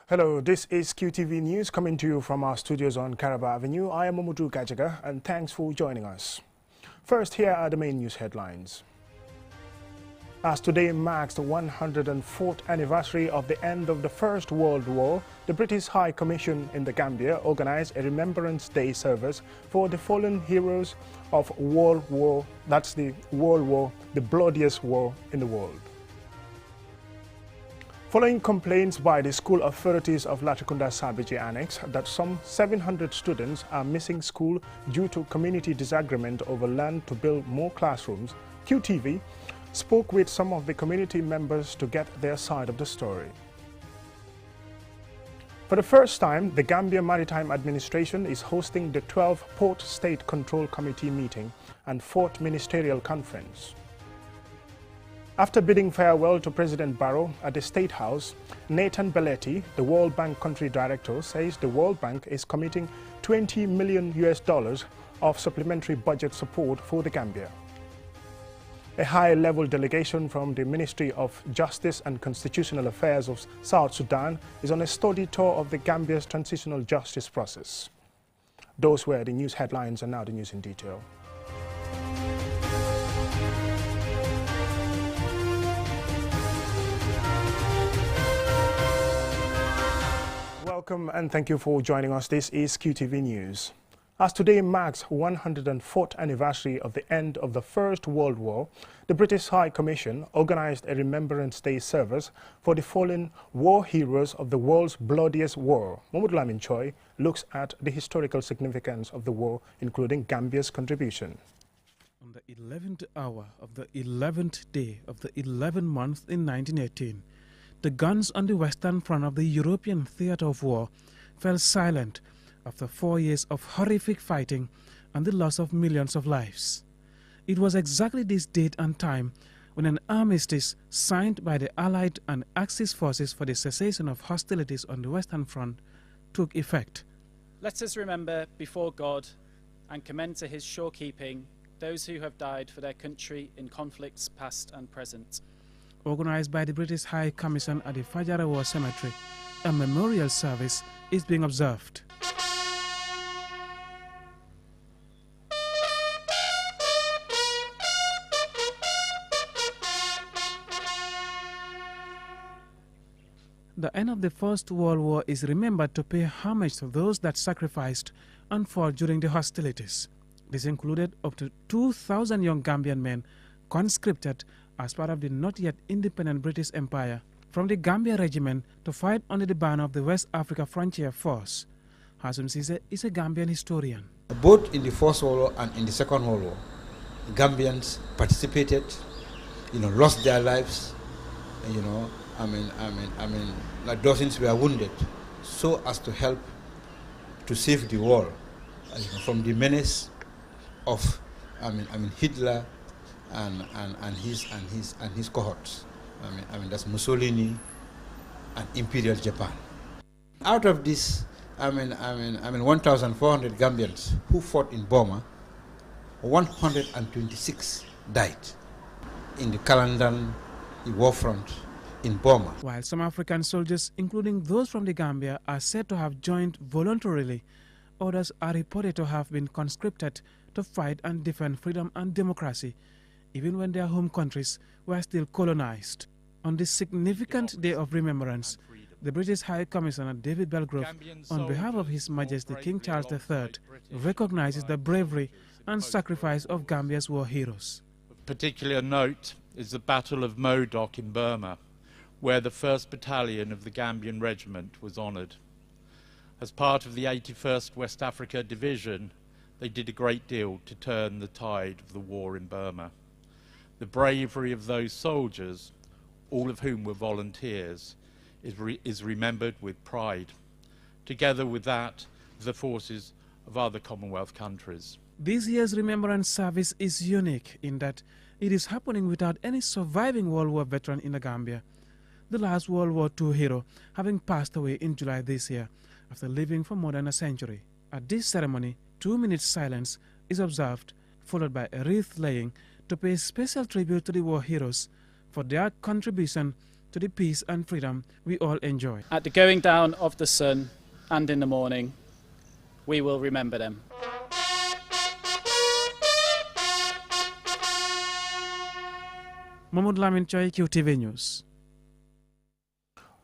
Hello, this is QTV News coming to you from our studios on Caraba Avenue. I am Mamudu Gajaga and thanks for joining us. First, here are the main news headlines. As today marks the 104th anniversary of the end of the First World War, the British High Commission in the Gambia organized a Remembrance Day service for the fallen heroes of World War, that's the World War, the bloodiest war in the world. Following complaints by the school authorities of Latrikunda Sabiji Annex that some 700 students are missing school due to community disagreement over land to build more classrooms, QTV spoke with some of the community members to get their side of the story. For the first time, the Gambia Maritime Administration is hosting the 12th Port State Control Committee meeting and 4th Ministerial Conference. After bidding farewell to President Barrow at the State House, Nathan Belletti, the World Bank Country Director, says the World Bank is committing $20 million of supplementary budget support for the Gambia. A high-level delegation from the Ministry of Justice and Constitutional Affairs of South Sudan is on a study tour of the Gambia's transitional justice process. Those were the news headlines, and now the news in detail. Welcome and thank you for joining us. This is QTV News. As today marks 104th anniversary of the end of the First World War, the British High Commission organized a Remembrance Day service for the fallen war heroes of the world's bloodiest war. Mahmoud Lamin Choi looks at the historical significance of the war, including Gambia's contribution. On the 11th hour of the 11th day of the 11th month in 1918, the guns on the western front of the European theatre of war fell silent after 4 years of horrific fighting and the loss of millions of lives. It was exactly this date and time when an armistice signed by the Allied and Axis forces for the cessation of hostilities on the Western Front took effect. Let us remember before God and commend to his sure keeping those who have died for their country in conflicts past and present. Organized by the British High Commission at the Fajara War Cemetery, a memorial service is being observed. The end of the First World War is remembered to pay homage to those that sacrificed and fought during the hostilities. This included up to 2,000 young Gambian men conscripted as part of the not yet independent British Empire from the Gambia Regiment to fight under the banner of the West Africa Frontier Force. Hassan Sise is a Gambian historian. Both in the First World War and in the Second World War, Gambians participated, lost their lives, like dozens were wounded, so as to help to save the world from the menace of Hitler and his cohorts. That's Mussolini and Imperial Japan. Out of this, 1,400 Gambians who fought in Burma, 126 died in the Kalandan war front in Burma. While some African soldiers, including those from the Gambia, are said to have joined voluntarily, others are reported to have been conscripted to fight and defend freedom and democracy, even when their home countries were still colonized. On this significant day of remembrance, the British High Commissioner David Belgrove, on behalf of His Majesty King Charles III, recognizes the bravery and sacrifice of Gambia's war heroes. Of particular note is the Battle of Modoc in Burma, where the 1st Battalion of the Gambian Regiment was honoured. As part of the 81st West Africa Division, they did a great deal to turn the tide of the war in Burma. The bravery of those soldiers, all of whom were volunteers, is remembered with pride, together with that of the forces of other Commonwealth countries. This year's Remembrance Service is unique in that it is happening without any surviving World War veteran in the Gambia, the last World War II hero having passed away in July this year after living for more than a century. At this ceremony, 2 minutes silence is observed, followed by a wreath laying to pay special tribute to the war heroes for their contribution to the peace and freedom we all enjoy. At the going down of the sun and in the morning, we will remember them. Mahmoud Lamin Choi, QTV News.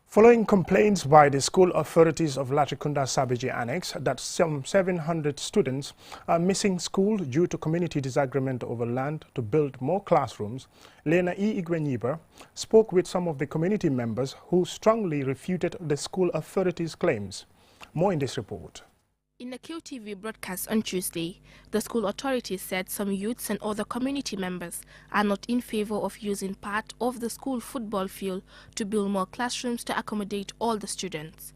Following complaints by the school authorities of Latrikunda Sabiji Annex that some 700 students are missing school due to community disagreement over land to build more classrooms, Lena E. Igwenyiba spoke with some of the community members who strongly refuted the school authorities' claims. More in this report. In a QTV broadcast on Tuesday, the school authorities said some youths and other community members are not in favor of using part of the school football field to build more classrooms to accommodate all the students.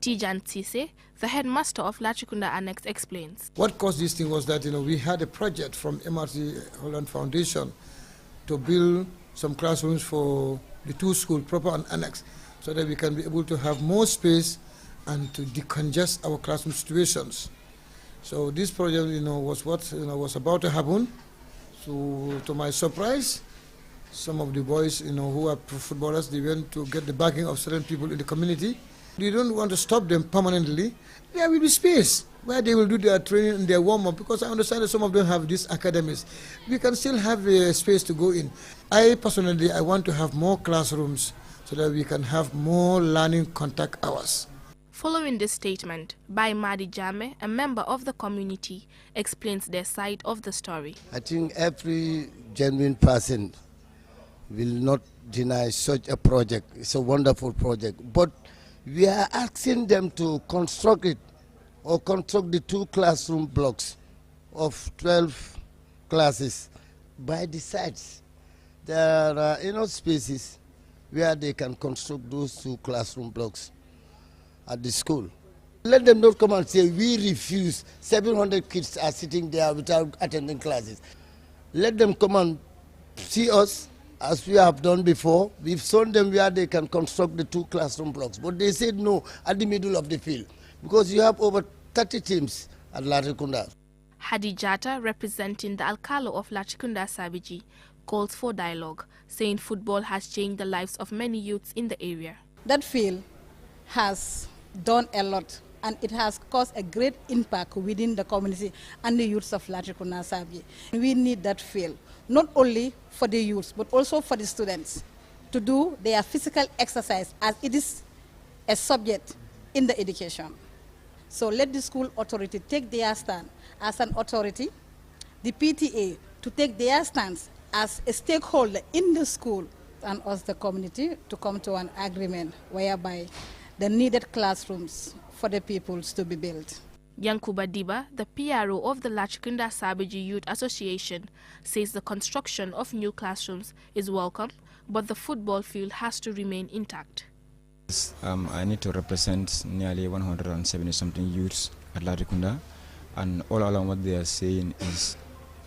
Tijan Tsise, the headmaster of Latrikunda Annex, explains. What caused this thing was that we had a project from MRC Holland Foundation to build some classrooms for the two schools, proper and annex, so that we can be able to have more space and to decongest our classroom situations. So this project, was what was about to happen. So to my surprise, some of the boys, who are footballers, they went to get the backing of certain people in the community. We don't want to stop them permanently. There will be space where they will do their training and their warm-up, because I understand that some of them have these academies. We can still have a space to go in. I personally want to have more classrooms so that we can have more learning contact hours. Following this statement by Madi Jame, a member of the community, explains their side of the story. I think every genuine person will not deny such a project. It's a wonderful project. But we are asking them to construct it, or construct the two classroom blocks of 12 classes by the sides. There are enough spaces where they can construct those two classroom blocks at the school. Let them not come and say, we refuse, 700 kids are sitting there without attending classes. Let them come and see us, as we have done before. We've shown them where they can construct the two classroom blocks, but they said no at the middle of the field, because you have over 30 teams at Latrikunda. Hadi Jata, representing the Alcalo of Latrikunda Sabiji, calls for dialogue, saying football has changed the lives of many youths in the area. That field has done a lot, and it has caused a great impact within the community and the youths of Latrikunda Sabiji. We need that field, not only for the youths, but also for the students to do their physical exercise, as it is a subject in the education. So let the school authority take their stand as an authority, the PTA to take their stance as a stakeholder in the school, and us, the community, to come to an agreement whereby the needed classrooms for the peoples to be built. Yankuba Diba, the PRO of the Latrikunda Sabiji Youth Association, says the construction of new classrooms is welcome, but the football field has to remain intact. I need to represent nearly 170-something youths at Latrikunda, and all along what they are saying is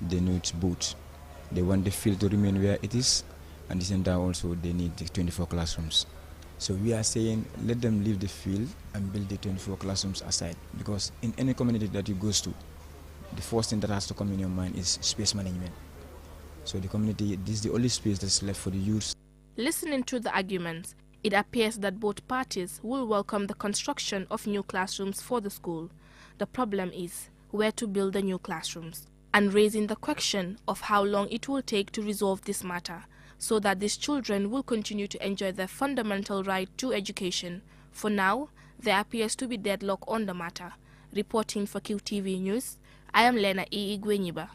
they need both. They want the field to remain where it is, and at the same time also they need the 24 classrooms. So we are saying let them leave the field and build the 24 classrooms aside, because in any community that you go to, the first thing that has to come in your mind is space management. So the community, this is the only space that's left for the youths. Listening to the arguments, it appears that both parties will welcome the construction of new classrooms for the school. The problem is where to build the new classrooms, and raising the question of how long it will take to resolve this matter, so that these children will continue to enjoy their fundamental right to education. For now, there appears to be deadlock on the matter. Reporting for QTV News, I am Lena E. Igwenyiba.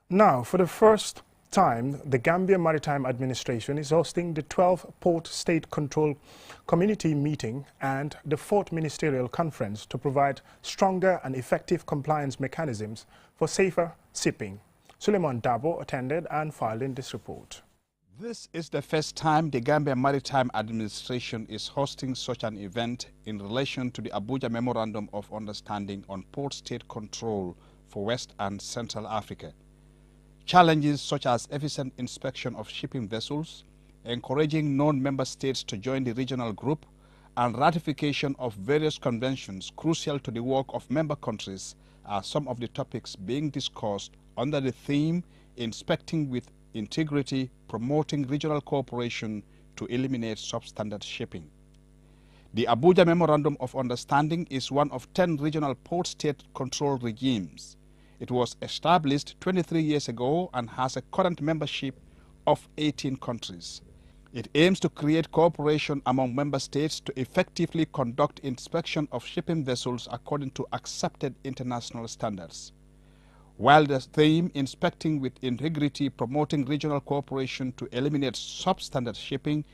Now, for the first time, the Gambia Maritime Administration is hosting the 12th Port State Control Community Meeting and the 4th Ministerial Conference to provide stronger and effective compliance mechanisms for safer shipping. Suleiman Dabo attended and filed in this report. This is the first time the Gambia Maritime Administration is hosting such an event in relation to the Abuja Memorandum of Understanding on Port State Control for West and Central Africa. Challenges such as efficient inspection of shipping vessels, encouraging non-member states to join the regional group, and ratification of various conventions crucial to the work of member countries are some of the topics being discussed under the theme Inspecting with Integrity, Promoting Regional Cooperation to eliminate substandard shipping. The Abuja Memorandum of Understanding is one of 10 regional port state control regimes. It was established 23 years ago and has a current membership of 18 countries. It aims to create cooperation among member states to effectively conduct inspection of shipping vessels according to accepted international standards. While the theme, inspecting with integrity, promoting regional cooperation to eliminate substandard shipping,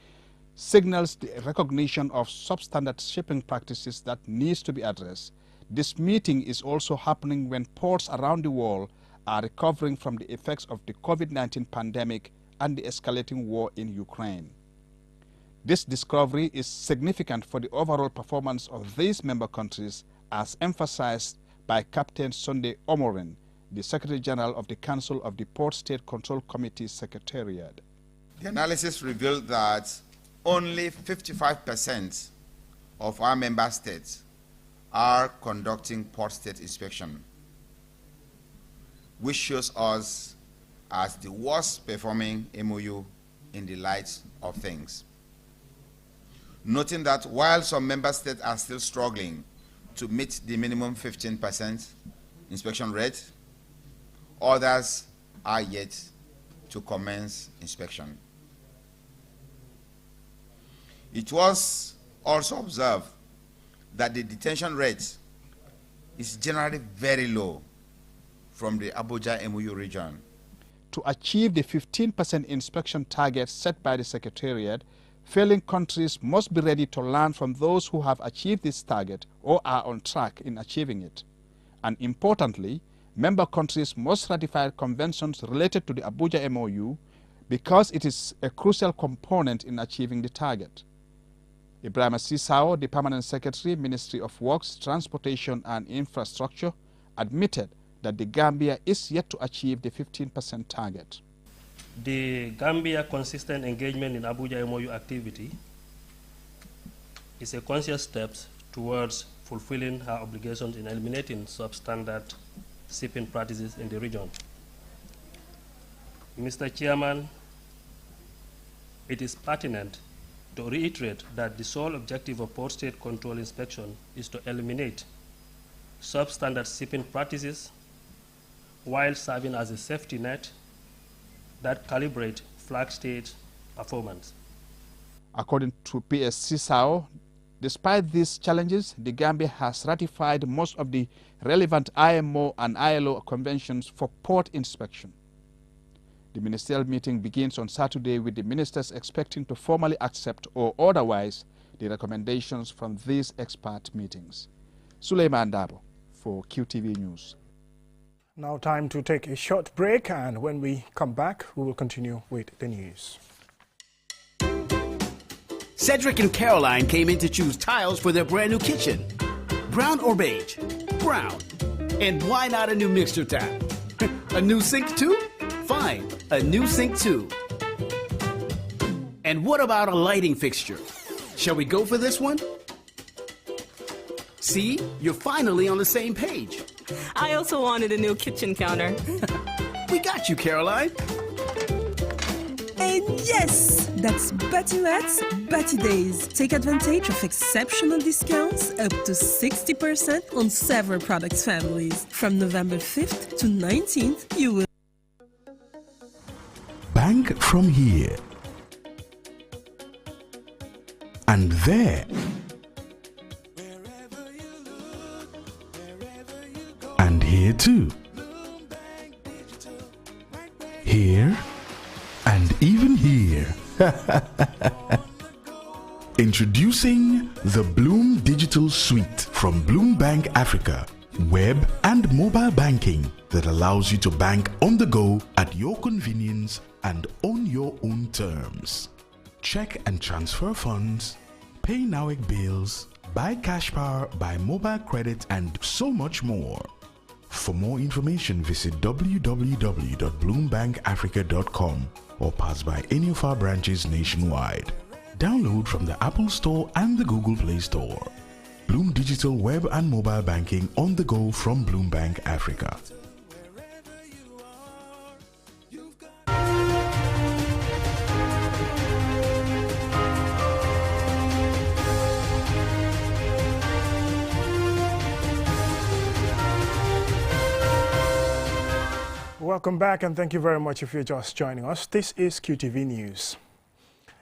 signals the recognition of substandard shipping practices that needs to be addressed. This meeting is also happening when ports around the world are recovering from the effects of the COVID-19 pandemic and the escalating war in Ukraine. This discovery is significant for the overall performance of these member countries, as emphasized by Captain Sunday Omorin, the Secretary General of the Council of the Port State Control Committee Secretariat. The analysis revealed that only 55% of our member states are conducting port state inspection, which shows us as the worst performing MOU in the light of things. Noting that while some member states are still struggling to meet the minimum 15% inspection rate, others are yet to commence inspection. It was also observed that the detention rate is generally very low from the Abuja MOU region. To achieve the 15% inspection target set by the Secretariat, failing countries must be ready to learn from those who have achieved this target or are on track in achieving it. And importantly, member countries must ratify conventions related to the Abuja MOU because it is a crucial component in achieving the target. Ibrahim Sisao, the Permanent Secretary, Ministry of Works, Transportation and Infrastructure, admitted that the Gambia is yet to achieve the 15% target. The Gambia consistent engagement in Abuja MOU activity is a conscious step towards fulfilling her obligations in eliminating substandard shipping practices in the region. Mr. Chairman, it is pertinent to reiterate that the sole objective of port state control inspection is to eliminate substandard shipping practices while serving as a safety net that calibrate flag state performance. According to PS Sisao, despite these challenges, the Gambia has ratified most of the relevant IMO and ILO conventions for port inspection. The ministerial meeting begins on Saturday with the ministers expecting to formally accept or otherwise the recommendations from these expert meetings. Suleiman Dabo for QTV News. Now time to take a short break, and when we come back, we will continue with the news. Cedric and Caroline came in to choose tiles for their brand new kitchen. Brown or beige? Brown. And why not a new mixture tap? A new sink too? Fine, a new sink too. And what about a lighting fixture? Shall we go for this one? See, you're finally on the same page. I also wanted a new kitchen counter. We got you, Caroline. And yes, that's Batimat's Bati Days. Take advantage of exceptional discounts up to 60% on several product families. From November 5th to 19th, you will bank from here and there and here too, here and even here. Introducing the Bloom Digital Suite from Bloom Bank Africa. Web and mobile banking that allows you to bank on the go at your convenience and on your own terms. Check and transfer funds, pay NAWIC bills, buy cash power, buy mobile credit, and so much more. For more information, visit www.bloombankafrica.com or pass by any of our branches nationwide. Download from the Apple Store and the Google Play Store. Bloom Digital Web and Mobile Banking on the go from Bloom Bank Africa. Welcome back, and thank you very much if you're just joining us. This is QTV News.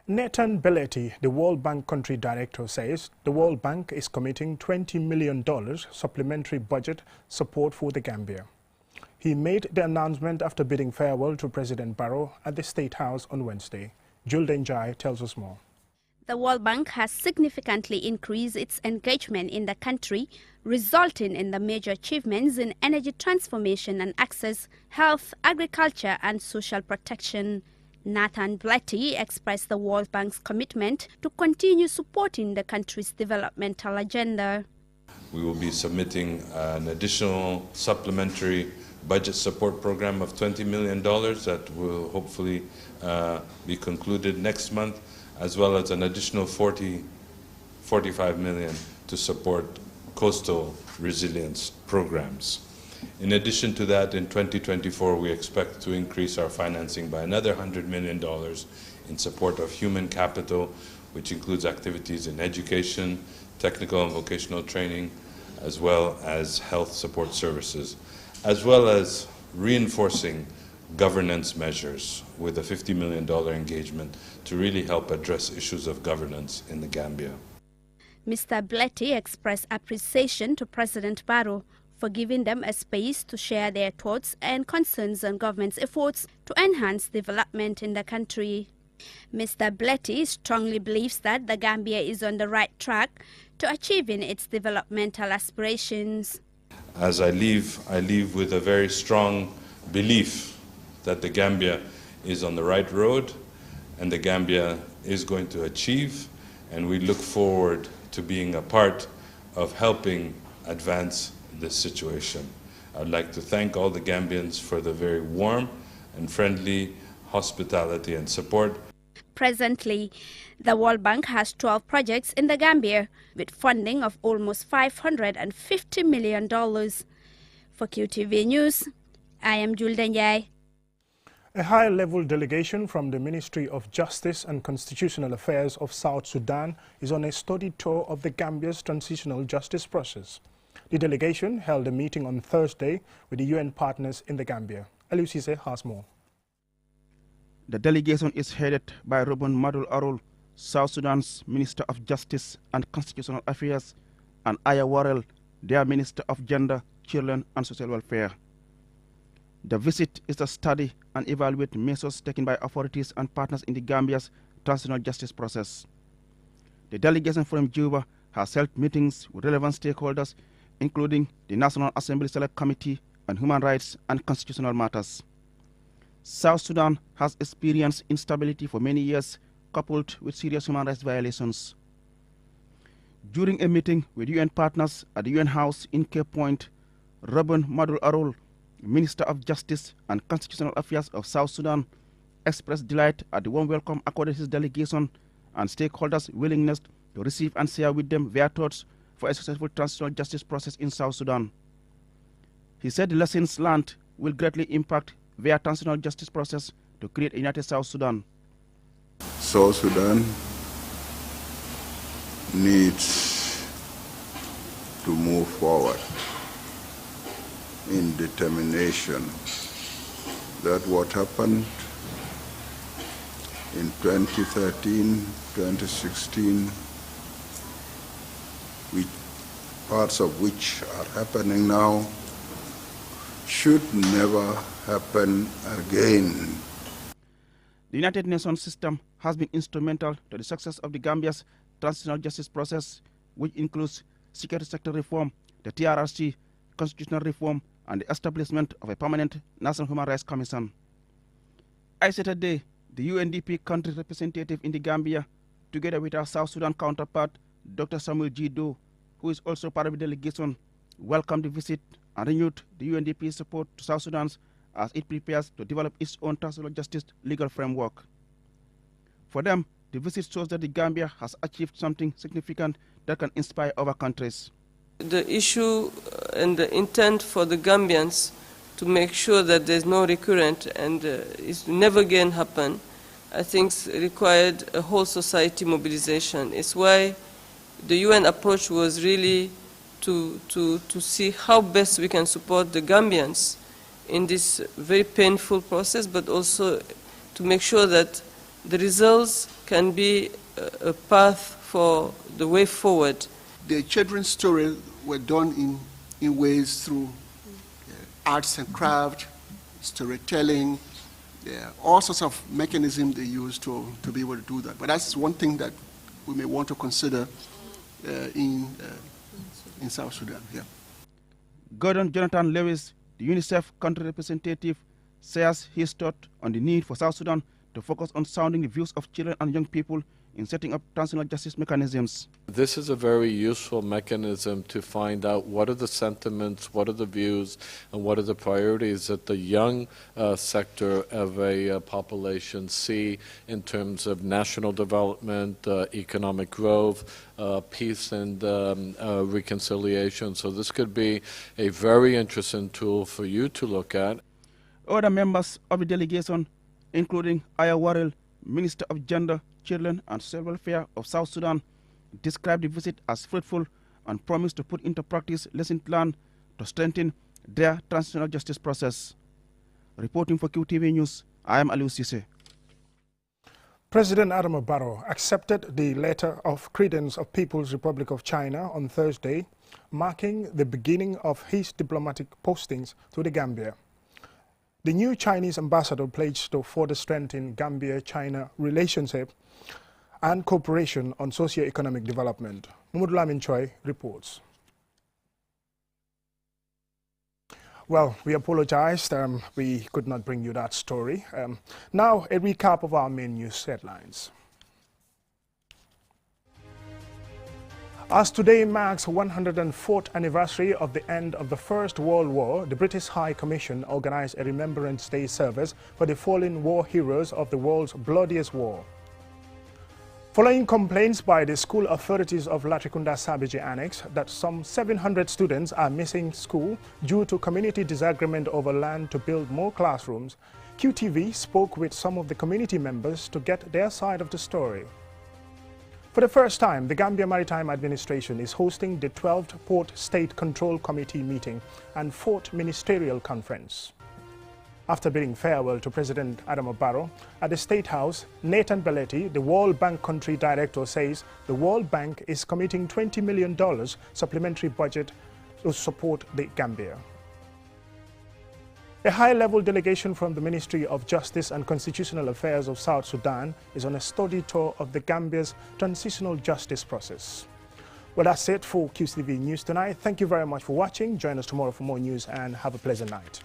Nathan Belletti, the World Bank Country Director, says the World Bank is committing $20 million supplementary budget support for the Gambia. He made the announcement after bidding farewell to President Barrow at the State House on Wednesday. Julden Jai tells us more. The World Bank has significantly increased its engagement in the country, resulting in the major achievements in energy transformation and access, health, agriculture and social protection. Nathan Belletti expressed the World Bank's commitment to continue supporting the country's developmental agenda. We will be submitting an additional supplementary budget support program of $20 million that will hopefully be concluded next month, as well as an additional $45 million to support coastal resilience programs. In addition to that, in 2024, we expect to increase our financing by another $100 million in support of human capital, which includes activities in education, technical and vocational training, as well as health support services, as well as reinforcing governance measures with a $50 million engagement to really help address issues of governance in the Gambia. Mr. Belletti expressed appreciation to President Barrow for giving them a space to share their thoughts and concerns on government's efforts to enhance development in the country. Mr. Belletti strongly believes that the Gambia is on the right track to achieving its developmental aspirations. As I leave with a very strong belief that the Gambia is on the right road and the Gambia is going to achieve, and we look forward to being a part of helping advance this situation. I'd like to thank all the Gambians for the very warm and friendly hospitality and support. Presently, the World Bank has 12 projects in the Gambia with funding of almost $550 million. For QTV News, I am Julden Jai. A high-level delegation from the Ministry of Justice and Constitutional Affairs of South Sudan is on a study tour of the Gambia's transitional justice process. The delegation held a meeting on Thursday with the UN partners in the Gambia. Elusise has more. The delegation is headed by Robin Madul Arul, South Sudan's Minister of Justice and Constitutional Affairs, and Aya Warrell, their Minister of Gender, Children and Social Welfare. The visit is to study and evaluate measures taken by authorities and partners in the Gambia's transitional justice process. The delegation from Juba has held meetings with relevant stakeholders, including the National Assembly Select Committee on Human Rights and Constitutional Matters. South Sudan has experienced instability for many years, coupled with serious human rights violations. During a meeting with UN partners at the UN House in Cape Point, Robin Madul Arul, Minister of Justice and Constitutional Affairs of South Sudan, expressed delight at the warm welcome accorded his delegation and stakeholders' willingness to receive and share with them their thoughts for a successful transitional justice process in South Sudan. He said the lessons learned will greatly impact their transitional justice process to create a united South Sudan. South Sudan needs to move forward in determination that what happened in 2013, 2016, parts of which are happening now, should never happen again. The United Nations system has been instrumental to the success of the Gambia's transitional justice process, which includes security sector reform, the TRRC, constitutional reform, and the establishment of a permanent National Human Rights Commission. Yesterday, the UNDP country representative in the Gambia, together with our South Sudan counterpart, Dr. Samuel G. Doe, who is also part of the delegation, welcomed the visit and renewed the UNDP's support to South Sudan as it prepares to develop its own transitional justice legal framework. For them, the visit shows that the Gambia has achieved something significant that can inspire other countries. The issue and the intent for the Gambians to make sure that there's no recurrent and it never again happen, I think required a whole society mobilization. It's why the UN approach was really to see how best we can support the Gambians in this very painful process, but also to make sure that the results can be a path for the way forward. The children's stories were done in ways through arts and craft, storytelling, all sorts of mechanisms they use to be able to do that. But that's one thing that we may want to consider in South Sudan. Yeah. Gordon Jonathan Lewis, the UNICEF country representative, says his thought on the need for South Sudan to focus on sounding the views of children and young people in setting up transitional justice mechanisms. This is a very useful mechanism to find out what are the sentiments, what are the views, and what are the priorities that the young sector of a population see in terms of national development, economic growth, peace and reconciliation. So this could be a very interesting tool for you to look at. Other members of the delegation, including Aya Warrell, Minister of Gender, Children and Social Welfare of South Sudan, described the visit as fruitful and promised to put into practice lessons learned to strengthen their transitional justice process. Reporting for QTV News, I am Aliou Cissé. President Adama Barrow accepted the letter of credence of People's Republic of China on Thursday, marking the beginning of his diplomatic postings to the Gambia. The new Chinese ambassador pledged to further strengthen Gambia-China relationship and cooperation on socio-economic development. Mamadou Lamin Choi reports. Well, we apologized. We could not bring you that story. Now, a recap of our main news headlines. As today marks 104th anniversary of the end of the First World War, the British High Commission organized a Remembrance Day service for the fallen war heroes of the world's bloodiest war. Following complaints by the school authorities of Latrikunda Sabiji Annex that some 700 students are missing school due to community disagreement over land to build more classrooms, QTV spoke with some of the community members to get their side of the story. For the first time, the Gambia Maritime Administration is hosting the 12th Port State Control Committee meeting and 4th Ministerial Conference. After bidding farewell to President Adama Barrow at the State House, Nathan Belletti, the World Bank Country Director, says the World Bank is committing $20 million supplementary budget to support the Gambia. A high-level delegation from the Ministry of Justice and Constitutional Affairs of South Sudan is on a study tour of the Gambia's transitional justice process. Well, that's it for QTV News tonight. Thank you very much for watching. Join us tomorrow for more news and have a pleasant night.